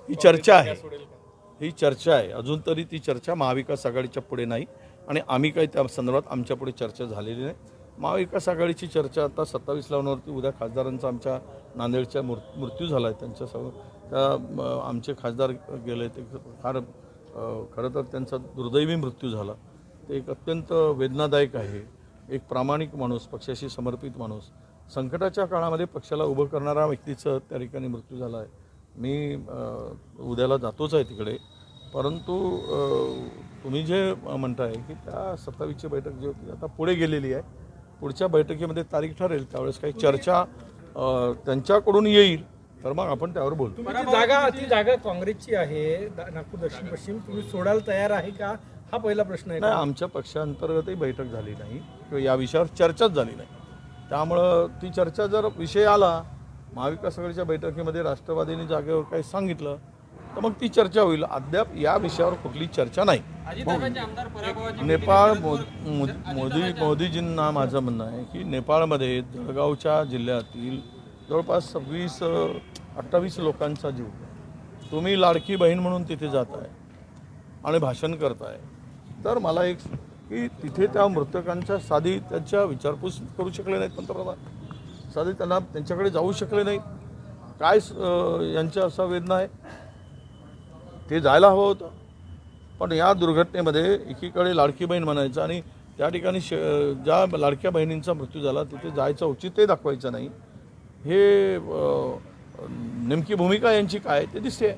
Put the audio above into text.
ही चर्चा आहे, ही चर्चा आहे. अजून तरी ती चर्चा महाविकास आघाडीच्या पुढे नाही आणि आम्ही काही त्या संदर्भात आमच्या पुढे चर्चा झालेली नाही. महाविकास आघाडीची चर्चा आता 27 लावण्यावरती उद्या खासदारांचा आमच्या नांदेडच्या मृत्यू झाला आहे. त्यांच्यासह त्या आमचे खासदार गेले ते फार खरं तर त्यांचा दुर्दैवी मृत्यू झाला. ते एक अत्यंत वेदनादायक आहे. एक प्रामाणिक माणूस, पक्षाशी समर्पित माणूस, संकटाच्या काळामध्ये पक्षाला उभं करणारा व्यक्तीचं त्या ठिकाणी मृत्यू झाला आहे. मी उद्याला जातोच आहे तिकडे, परंतु तुम्ही जे म्हणताय की त्या 27ची बैठक जी होती आता पुढे गेलेली आहे. पुढच्या बैठकीमध्ये तारीख ठरेल, त्यावेळेस काही चर्चा त्यांच्याकडून येईल तर मग आपण त्यावर बोलू. ती जागा काँग्रेसची आहे नागपूर दक्षिण पश्चिम, तुम्ही सोडायला तयार आहे का, हा पहिला प्रश्न आहे. नाही, आमच्या पक्षांतर्गतही बैठक झाली नाही किंवा या विषयावर चर्चाच झाली नाही. त्यामुळं ती चर्चा जर विषय आला महाविकास आघाडीच्या बैठकीमध्ये राष्ट्रवादीने जागेवर काही सांगितलं तर मग ती चर्चा होईल. अद्याप या विषयावर कुठली चर्चा नाही. नेपाळ मोदीजींना माझं म्हणणं आहे की नेपाळमध्ये जळगावच्या जिल्ह्यातील जवळपास 26-28 लोकांचा जीव, तुम्ही लाडकी बहीण म्हणून तिथे जात आहे आणि भाषण करताय, तर मला एक की तिथे त्या मृतकांच्या साधी त्यांच्या विचारपूस करू शकले नाहीत पंतप्रधान, साधी त्यांना त्यांच्याकडे जाऊ शकले नाहीत. काय यांच्या असा वेदना आहे, ते जायला हवं होतं. पण या दुर्घटनेमध्ये एकीकडे लाडकी बहीण म्हणायचं आणि त्या ठिकाणी ज्या लाडक्या बहिणींचा मृत्यू झाला तिथे जायचं औचित्य दाखवायचं नाही. हे नेमकी भूमिका यांची काय ते दिसते.